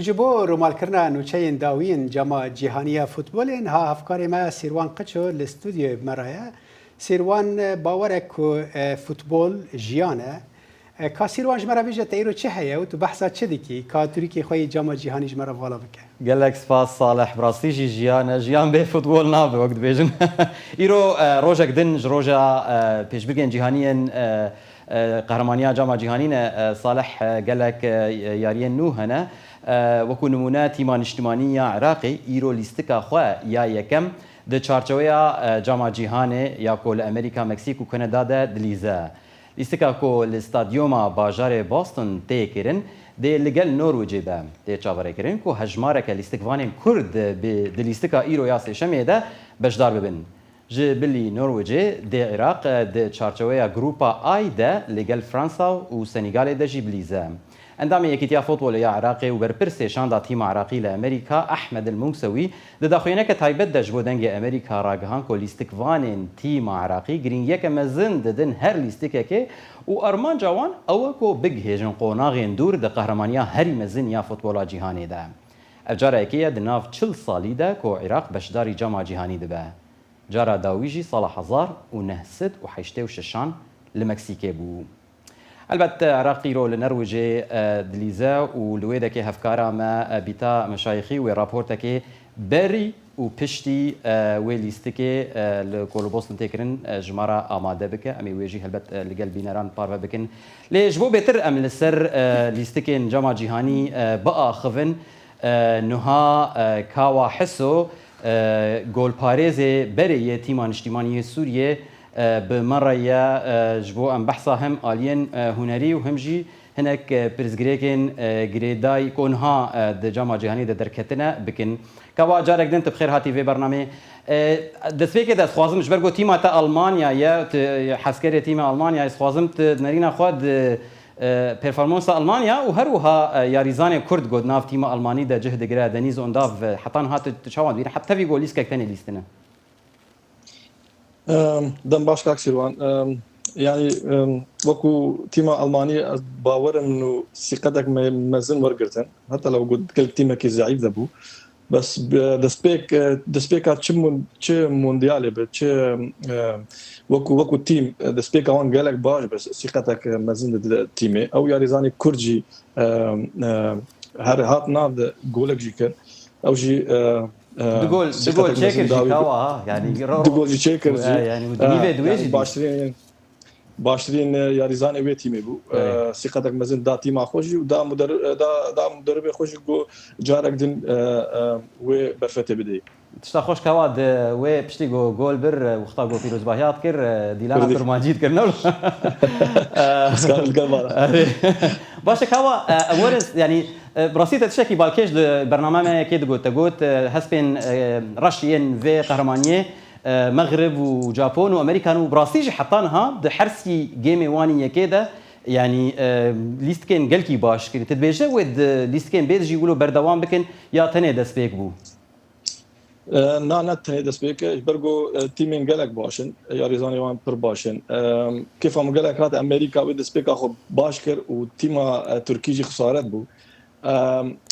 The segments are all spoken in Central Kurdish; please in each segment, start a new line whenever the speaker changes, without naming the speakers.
جبو رومال کرنا نوچین داوین جام جهانی فوتبال ها افکار ما سیروان قچو الاستودیو مرایا سیروان باورک فوتبال جیانه کا سیروان جمرا بیجه تیرو چه هيا و تو بحثا چه دیکی کا ترکی خوی جام جهانی جمرا والا بکه
قالك سپاس صالح براسي جيان به فوتبول ناب وقت بيجن ايرو روجا دنج روجا بيش بيجن جهانيا قهرمانيا جامعة جهانينا صالح قالك يارين نو هنا وكو نمونات تيمان اجتماعية عراقي ايرو ليستكا خوا يا يكم د چارچويا جامعة جهاني يا كول امريكا مكسيك وكندا دا دليزا ليستكا كو الاستاديوما باجار بوسطن تيكرن دي لقل نورويجي با دي چاوري كرن كو هجمارك ليستكوانين كرد دليستكا ايرو ياسي شمي دا بشدار ببن جي بلي نورويجي دي عراق دي چارچويا جروبا اي دا لقل فرنسا و سنغال دا جي بليزا اندامي يكيتيا فوتبول يا عراقي وبربرسي شاندا تيم عراقي لامريكا احمد الموسوي داخوينك تايبت دا جبو دنج امريكا راغهان كو ليستكوانين تيم عراقي جرين يك مزن ددن هر ليستكك و ارمان جوان او كو بيج هيجن قوناغين دور د قهرمانيا هري مزن يا فوتبولا جهاني دا اجارا اكيا دناف 40 صالي دا كو عراق بشداري جامعه جهاني دبا جارا داويجي صالح هزار ونهست وحيشتي وششان لمكسيكي بو البته عراقي رو لنرويجي دليزا ولويدك هفكارا ما بيتا مشايخي ورابورتك بري وبشتي ويليستكي لكولوبوس تكرن جمارة آماده بك امي ويجي هلبت لقلبي نران بارفا بكن ليجبو بيتر ام لسر ليستكين جامعة جهاني بقى خفن نها كاوا حسو جول باريزي بري تيمان اجتماعي سوريا بمرة يا جبو ام بحثا هم آلين هنري وهم جي هناك برزجريكن جريداي كونها د جامعة جهاني د دركتنا بكن كوا جارك دنت بخير هاتي في برنامج دسبيك ده خوازم جبرجو تيما تا ألمانيا يا حسكري تيما ألمانيا خوازم نرينا خود performance ألمانيا وهروها يا ريزاني كرد جود ناف تيما ألماني ده جهد جرا دنيز ونداف حطان هات تشاوان بين حتى في جوليس كتاني ليستنا
دم باش كاك سيروان يعني وكو تيما ألماني باور إنه ثقتك مازن ورقرتن حتى لو قلت كل تيما كي ضعيف ذبو بس دسبيك تشي مونديالي بتشي وكو تيم دسبيك وان قالك باش بس ثقتك مازن التيمي او يا ريزاني كورجي هات ناد جولك جيكر او جي
دقول تشيكر جيكاوا يعني
دقول تشيكر
يعني ودنيفي دويجي
باشترين يا ريزان اوي تيمي بو ثقتك مازن دا تيما خوشي ودا مدرب خوشي جو جارك دين و برفته بدي
تشتا خوش كواد و بشتي جول بر وخطا جو فيروز باهيات كر ديلانا برماجيد كرنا
اسكار القمر
باش كوا اورز يعني براسيت تشكي بالكيش برنامج كيد قلت هسبين رشين في قهرمانيه مغرب وجابون وامريكا وبراسيجي حطانها بحرسي جيمي واني كده يعني ليست كان قالكي باش كده تتبيجه ود ليست كان بيجي يقولوا بردوام بكن يا تني دسبيك بو
نا تني دسبيك برجو تيمين قالك باشن يا ريزاني وان بر باشن كيف ما قالك رات امريكا ود دسبيك اخو باشكر وتيما تركيجي خسارات بو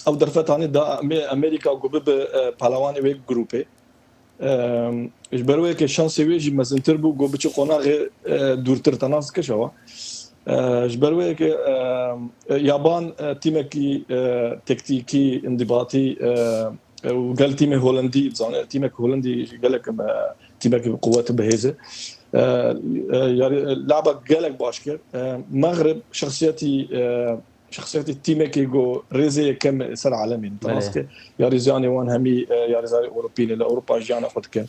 او درفتاني دا امريكا وجوب بالاواني ويك جروبي اجبروي که شانس ویجی مزنتر بو گو بچه قناغ دورتر تناس کشوا اجبروي که یابان تیمکی تکتیکی انضباطی وقال تيم هولندي زانه تيمك هولندي قالك تيمك بقوات بهيزه لعبه قالك باشكر مغرب شخصيتي تيمك جو ريزي كم سر عالمي تناسك يا ريزاني وان همي يا ريزاني اوروبيين لاوروبا جانا خد كان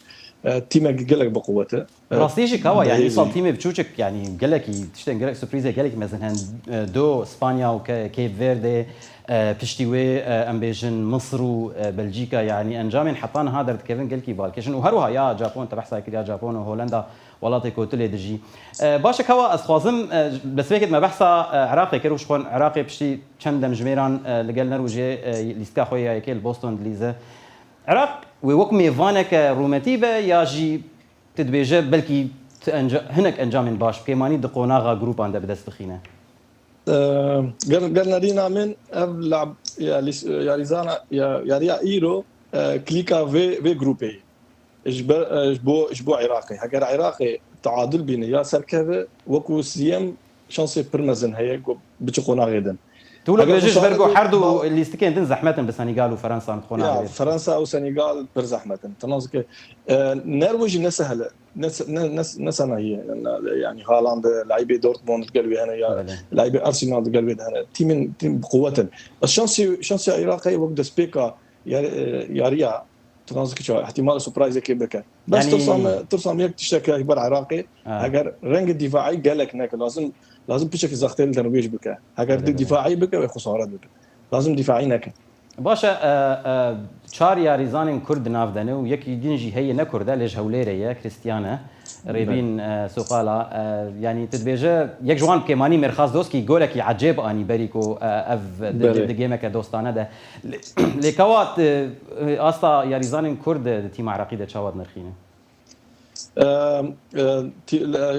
تيمك قالك بقوته
راسيجي كوا يعني صار تيمي بتشوشك يعني قالك تشتن قالك سوربريزه قالك مثلا دو اسبانيا وكيب فيردي بشتوي امبيجن مصر وبلجيكا يعني انجامين حطان هذا كيفن قالكي بالكيشن وهروها يا جابون تبحث يا جابون وهولندا ولاتي كوتلي دجي باشا كوا اسخوازم بس فيك ما بحثا عراقي كروش خون عراقي بشتي كم دم جميران لقال نروجي ليسكا خويا يكيل بوسطن دليزه عراق ويوكمي فانك روماتيبه ياجي تدبيجه بلكي هناك انجام باش كيماني دقوناغا جروب عند بدس تخينه
قالنا لينا من لعب يا ريزانا يا ريا ايرو كليكا في جروبي اجبو عراقي هكذا عراقي تعادل بين يا سركبه وكو سيام شانسي برمزن هي بتقونا غيدا
تقول جرجش برجو حردو اللي استكين دين زحمتن بالسنغال وفرنسا نتخونا
فرنسا وسنغال برزحمتن تنازك نرويج نسهل نسنا هي يعني هالاند لاعبي دورتموند قالوا هنا لاعبي ارسنال قالوا هنا تيم بقوه الشانسي عراقي وقت سبيكا يا ريا تنازك احتمال سبرايز كيبك بس يعني ترسم يك تشتكي كبر عراقي اگر رنگ الدفاعي قالك هناك لازم بشكل زختيل تنويج بك اگر دفاعي بك وخسارات بك لازم دفاعي نك
باشا چار یاریزان کرد ناف دنه و یکی دینجی هی نکرده لج هولیره یا کریستیانه ريبين سوقالا يعني تدبيجه يك جوان كيماني مرخاص دوسكي جولك عجيب اني بريكو اف دجيمك دوستانه ده لكوات استا ياريزان كرد تيم عراقيده شاود نرخينه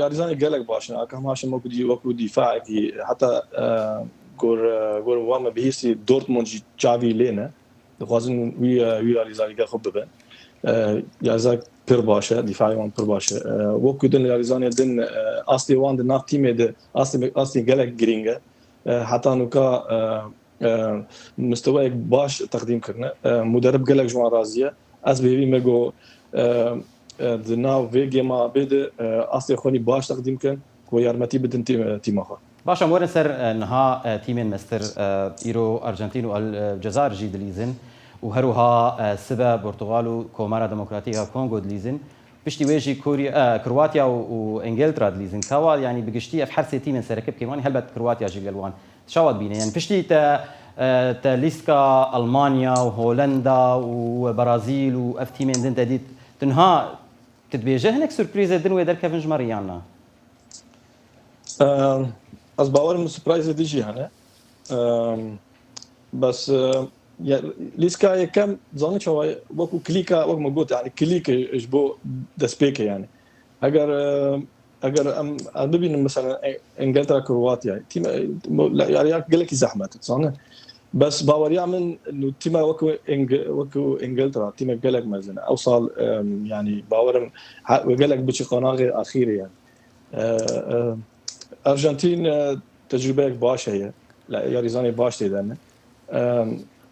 ياريزان قالك باشنا كم عشان موجود دفاعي حتى غور وام بيسي دورتموند جافي لينا خوازن وي ياريزان قال خب بن يازاك پر باشه دفاعي وان پر باشه وكو دن ياريزان دن اصلي وان دن ناف تيم ده اصلي قالك جرينجا حتى نوكا مستوى باش تقديم كرنا مدرب قالك جوان رازيه اس بي ميغو دنا في جيما بده اصلي خوني باش تقديم كان ويارمتي بدن تيم اخر
باشا مورن سر نها تيمين مستر ايرو ارجنتين والجزائر جي دليزن وهروها سبا برتغال وكومارا ديمقراطية كونغو دليزن بشتي ويجي كرواتيا وانجلترا دليزن كوا يعني بقشتي اف حرسي تيمين سركب كمان هلبت كرواتيا جي الوان شاود بينا يعني بشتي تا ليسكا المانيا وهولندا وبرازيل واف تيمين دين تديت تنها تتبيجه هناك سوربريز دنوي در كيفن جماريانا
از باور من سوربرايز ديجي هنا بس ليسكا كم ظني شوي وكو كليكا وكو موجود يعني كليكا اجبو دسبيك يعني اگر ام ببين مثلا انجلترا كرواتيا تيم يعني قال لك زحمه صح بس باور يعمل انه تيم وكو انجلترا تيم قال لك مثلا اوصل يعني باور قال لك بشي قناغه اخيره يعني ارجنتين تجربه باش هي لا ياريزاني باش تيدنا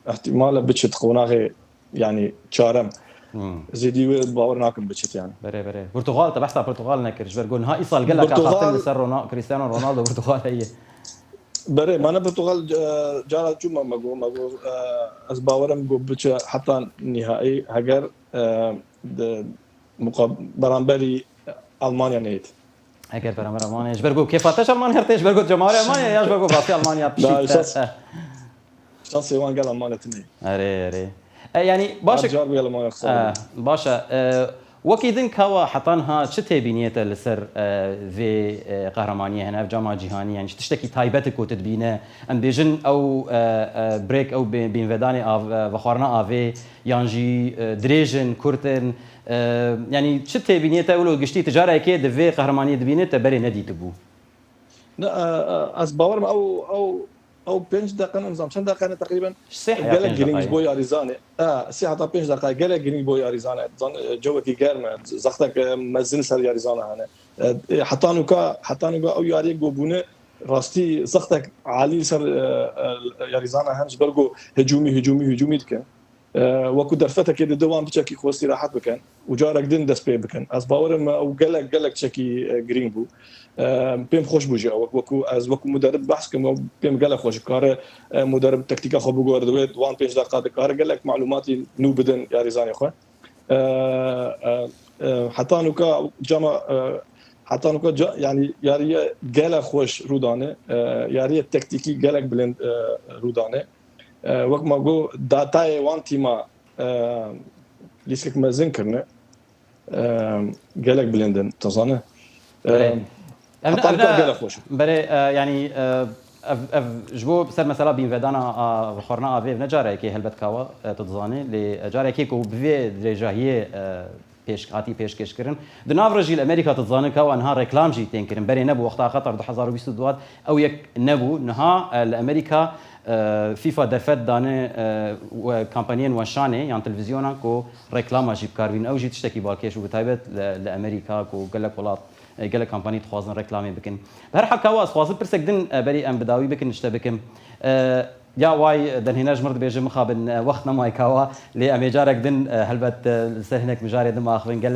احتمال بتشت قناغه يعني تشارم زيدي باورناكم بتشت يعني
بري برتغال تبع حساب برتغال نكرج برجون هاي اصل قال لك خاطر سر كريستيانو رونالدو برتغال هي
بري ما انا برتغال جارا جمعه ماغو از باورم جو بتش حتى نهائي هاجر برامبري المانيا نيت
هاجر برامبري المانيا جبرجو كيف فتش المانيا هرتش برجو جمهور المانيا يا جبرجو براسي المانيا
شانسي وان قال المانيا تني
اري يعني باشا وكيدن كوا حطانها شتي بنيته لسر في قهرمانيه هنا في جامعه جهانيه يعني تشتكي تايبتك وتدبينه ام بيجن او بريك او بين فداني بخورنا افي يانجي دريجن كورتن يعني شتي بنيته ولو قشتي تجاره اكيد في قهرمانيه دبينته بري ندي تبو
لا از باور او 5 دقائق نظام چند دقيقه تقريبا قال لك جرينج بوي اريزاني سي حتى 5 دقائق قال لك جرينج بوي اريزاني جوكي جيرما زختك مزن سر اريزانا هنا حتى نوكا او ياري غوبونه راستي زختك عالي سر اريزانا هنج برغو هجومي دكن وكو درفته كده دوام بتشكي خوستي راحت بكن وجارك دين دسبي بكن از باور او قال لك تشكي جرين بو بهم خوش بوجي وكو از وكو مدرب بحث كما بهم قال خوش كار مدرب تكتيكا خو بو دوت وان بيج دقائق كار قال لك معلوماتي نو بدن يا ريزان اخو حتى نوكا جما حتى نوكا يعني ياري قال خوش رودانه ياري تكتيكي قال لك بلند رودانه وقت ما جو داتاي وان تيما ليسك ما ذكرنا قالك بلندن تصانه
أنا بري يعني جبو بسر مثلا بين فدانا بخورنا افي نجاره كي هلبت كوا تتزاني لجاره كي كو بفي درجه هي پیش هاتی پیشکش کردن دناورجی الامریکا تزانن که آنها رکلام جی تین کردن بری نبو وقتا قطر 2022 او یک نبو نها الامریکا فيفا دفت دانه و کمپانیان وشانه یان تلویزیونا کو رکلام جیب کاربین او جی تشتکی بالکش و بتایبت لامریکا کو گلک ولات گلک کمپانی تخوازن رکلامی بکن به هر حال کواس خواص پرسک دن بری ام بداوی بکن نشته بکم یا واي دن هناج مرد بيجي مخابن وقتنا ما يكوا لي امي جارك دن هلبت سهنك مجاري دم اخرين قال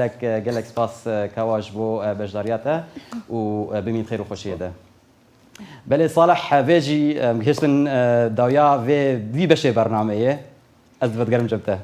لك سباس كواج بو بجدارياته وبمين خير وخوشيه ده بله صالح فيجي مكشتن داويا في بشه برنامجه از بتقرم جبته